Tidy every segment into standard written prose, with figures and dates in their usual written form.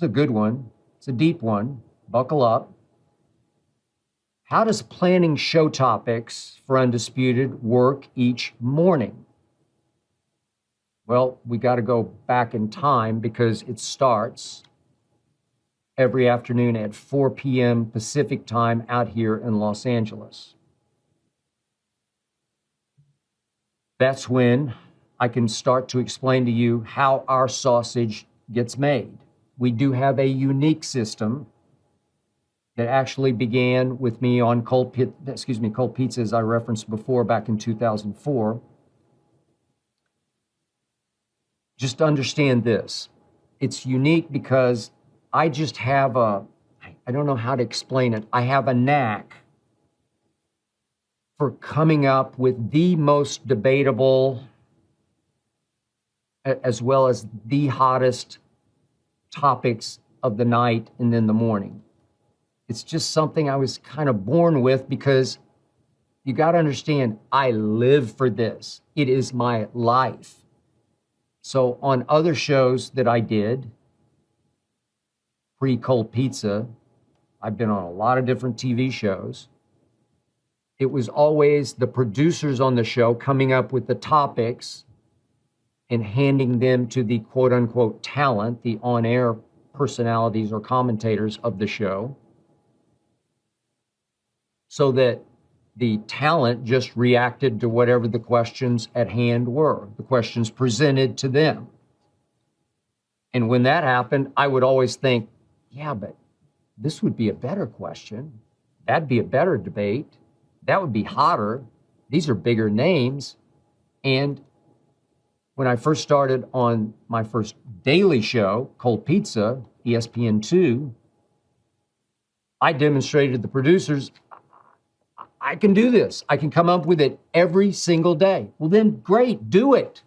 is a good one. It's a deep one. Buckle up. How does planning show topics for Undisputed work each morning? Well, we got to go back in time because it starts every afternoon at 4 p.m. Pacific time out here in Los Angeles. That's when I can start to explain to you how our sausage gets made. We do have a unique system that actually began with me on Cold Pizza, as I referenced before, back in 2004. Just understand this. It's unique because I just have I don't know how to explain it. I have a knack for coming up with the most debatable as well as the hottest topics of the night and then the morning. It's just something I was kind of born with because you got to understand, I live for this. It is my life. So on other shows that I did, pre-Cold Pizza, I've been on a lot of different TV shows. It was always the producers on the show coming up with the topics and handing them to the quote unquote talent, the on-air personalities or commentators of the show, so that the talent just reacted to whatever the questions at hand were, the questions presented to them. And when that happened, I would always think, yeah, but this would be a better question. That'd be a better debate. That would be hotter. These are bigger names. And when I first started on my first daily show, Cold Pizza, ESPN2, I demonstrated to the producers, I can do this. I can come up with it every single day. Well, then great, do it.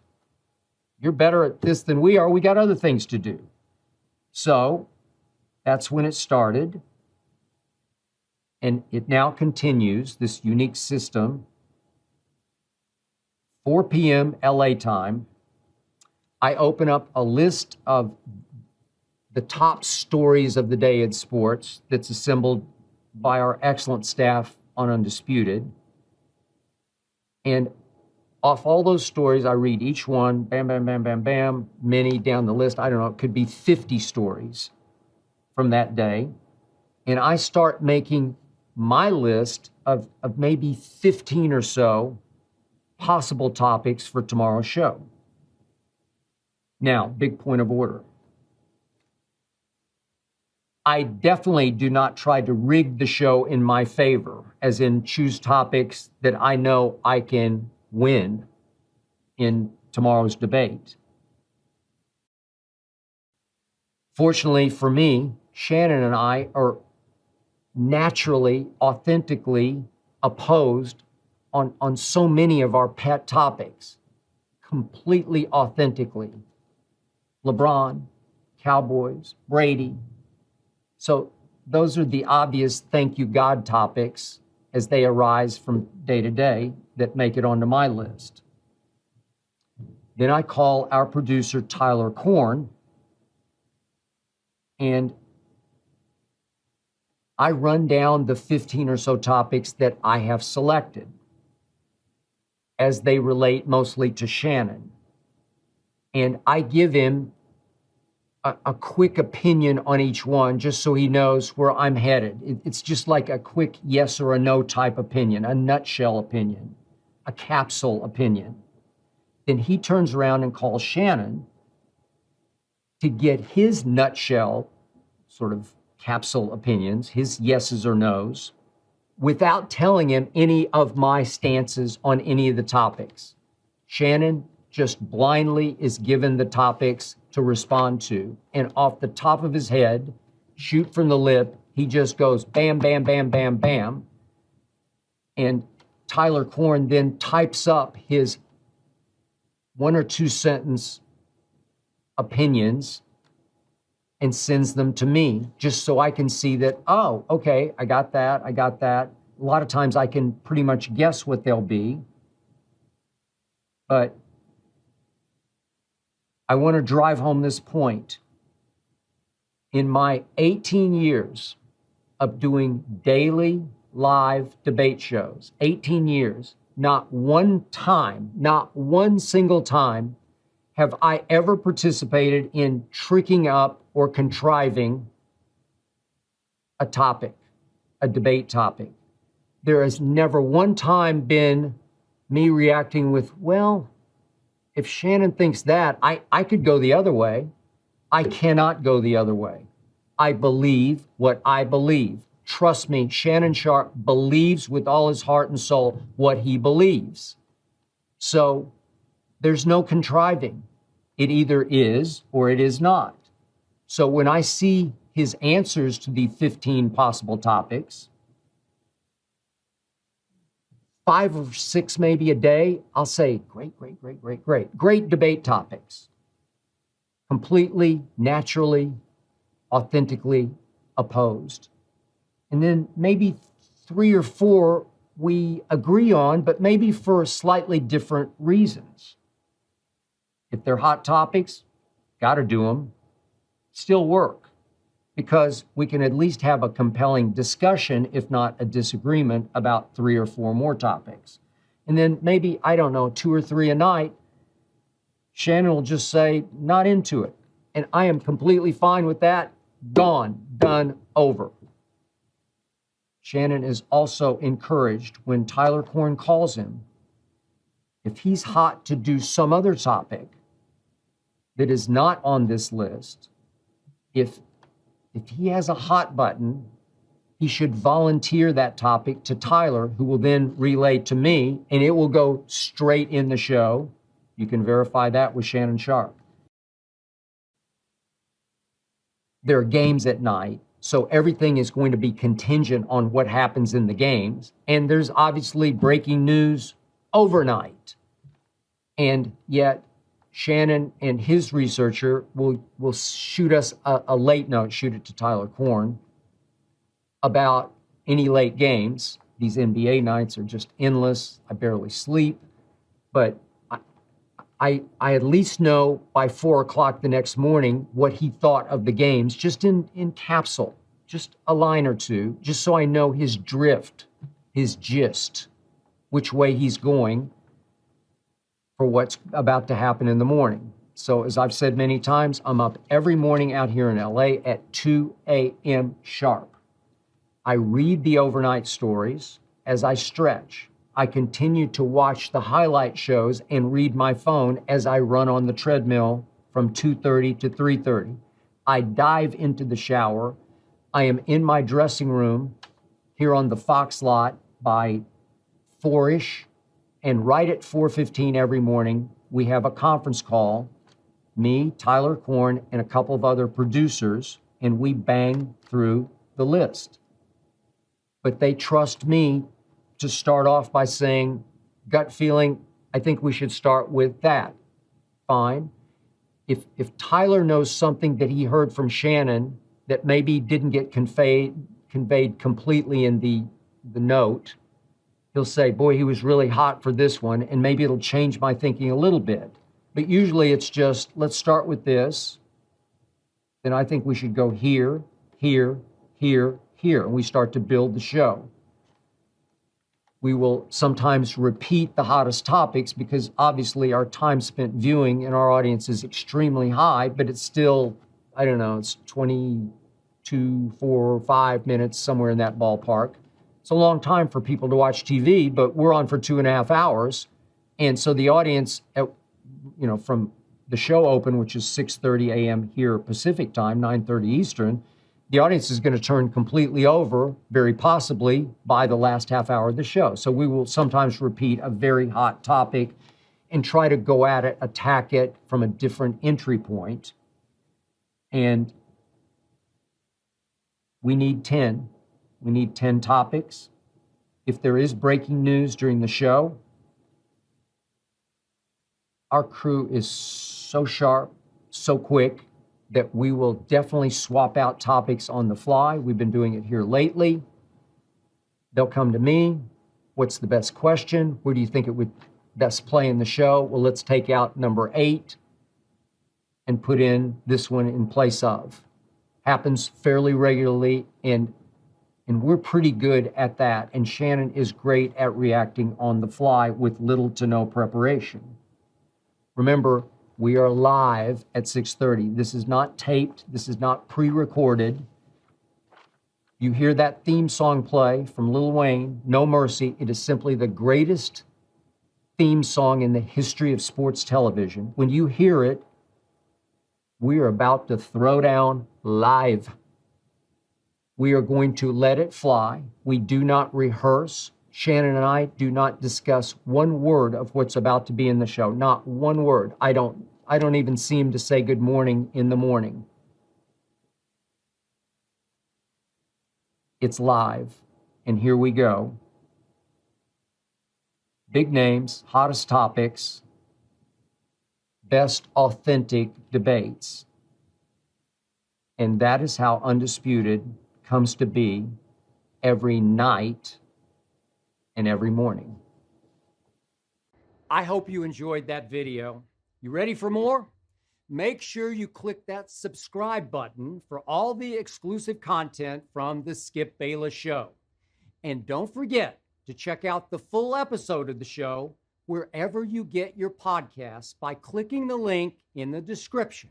You're better at this than we are. We got other things to do. So that's when it started. And it now continues, this unique system. 4 p.m. LA time, I open up a list of the top stories of the day in sports that's assembled by our excellent staff on Undisputed. And off all those stories, I read each one, bam, bam, bam, bam, bam, many down the list. I don't know, it could be 50 stories from that day. And I start making my list of maybe 15 or so possible topics for tomorrow's show. Now, big point of order. I definitely do not try to rig the show in my favor, as in choose topics that I know I can win in tomorrow's debate. Fortunately for me, Shannon and I are naturally, authentically opposed on so many of our pet topics, completely authentically. LeBron, Cowboys, Brady. So those are the obvious thank you God topics as they arise from day to day that make it onto my list. Then I call our producer, Tyler Korn, and I run down the 15 or so topics that I have selected as they relate mostly to Shannon. And I give him a quick opinion on each one just so he knows where I'm headed. It's just like a quick yes or a no type opinion, a nutshell opinion, a capsule opinion. Then he turns around and calls Shannon to get his nutshell sort of capsule opinions, his yeses or nos, without telling him any of my stances on any of the topics. Shannon just blindly is given the topics to respond to, and off the top of his head, shoot from the lip, he just goes bam, bam, bam, bam, bam. And Tyler Korn then types up his 1 or 2 sentence opinions and sends them to me just so I can see that, oh, okay, I got that. A lot of times I can pretty much guess what they'll be, but I want to drive home this point. In my 18 years of doing daily live debate shows, 18 years, not one time, not one single time have I ever participated in tricking up or contriving a topic, a debate topic. There has never one time been me reacting with, well, if Shannon thinks that, I could go the other way. I cannot go the other way. I believe what I believe. Trust me, Shannon Sharp believes with all his heart and soul what he believes. So there's no contriving. It either is or it is not. So when I see his answers to the 15 possible topics, 5 or 6 maybe a day, I'll say, great, great, great, great, great. Great debate topics. Completely, naturally, authentically opposed. And then maybe 3 or 4 we agree on, but maybe for slightly different reasons. If they're hot topics, got to do them. Still work, because we can at least have a compelling discussion, if not a disagreement, about 3 or 4 more topics. And then maybe, I don't know, 2 or 3 a night, Shannon will just say, not into it. And I am completely fine with that. Gone, done, over. Shannon is also encouraged when Tyler Korn calls him, if he's hot to do some other topic that is not on this list, if he has a hot button, he should volunteer that topic to Tyler, who will then relay to me, and it will go straight in the show. You can verify that with Shannon Sharp. There are games at night, so everything is going to be contingent on what happens in the games. And there's obviously breaking news overnight. And yet, Shannon and his researcher will shoot us a late note, shoot it to Tyler Korn, about any late games. These NBA nights are just endless. I barely sleep. But I at least know by 4 o'clock the next morning what he thought of the games, just in capsule, just a line or two, just so I know his drift, his gist, which way he's going for what's about to happen in the morning. So as I've said many times, I'm up every morning out here in LA at 2 a.m. sharp. I read the overnight stories as I stretch. I continue to watch the highlight shows and read my phone as I run on the treadmill from 2:30 to 3:30. I dive into the shower. I am in my dressing room here on the Fox lot by 4-ish. And right at 4:15 every morning, we have a conference call, me, Tyler Korn, and a couple of other producers, and we bang through the list. But they trust me to start off by saying, gut feeling, I think we should start with that. Fine. If Tyler knows something that he heard from Shannon that maybe didn't get conveyed completely in the note, he'll say, boy, he was really hot for this one, and maybe it'll change my thinking a little bit. But usually it's just, let's start with this. Then I think we should go here, here, here, here, and we start to build the show. We will sometimes repeat the hottest topics because obviously our time spent viewing in our audience is extremely high, but it's still, I don't know, it's 22, 4, 5 minutes, somewhere in that ballpark. It's a long time for people to watch TV, but we're on for 2.5 hours. And so the audience, from the show open, which is 6:30 a.m. here Pacific time, 9:30 Eastern, the audience is going to turn completely over, very possibly, by the last half hour of the show. So we will sometimes repeat a very hot topic and try to go at it, attack it from a different entry point. And we need 10. We need 10 topics. If there is breaking news during the show, our crew is so sharp, so quick, that we will definitely swap out topics on the fly. We've been doing it here lately. They'll come to me. What's the best question? Where do you think it would best play in the show? Well, let's take out number 8 and put in this one in place of. Happens fairly regularly, and we're pretty good at that. And Shannon is great at reacting on the fly with little to no preparation. Remember, we are live at 6:30. This is not taped. This is not pre-recorded. You hear that theme song play from Lil Wayne, No Mercy. It is simply the greatest theme song in the history of sports television. When you hear it, we are about to throw down live. We are going to let it fly. We do not rehearse. Shannon and I do not discuss one word of what's about to be in the show. Not one word. I don't even seem to say good morning in the morning. It's live, and here we go. Big names, hottest topics, best authentic debates. And that is how Undisputed comes to be every night and every morning. I hope you enjoyed that video. You ready for more? Make sure you click that subscribe button for all the exclusive content from the Skip Bayless Show. And don't forget to check out the full episode of the show wherever you get your podcasts by clicking the link in the description.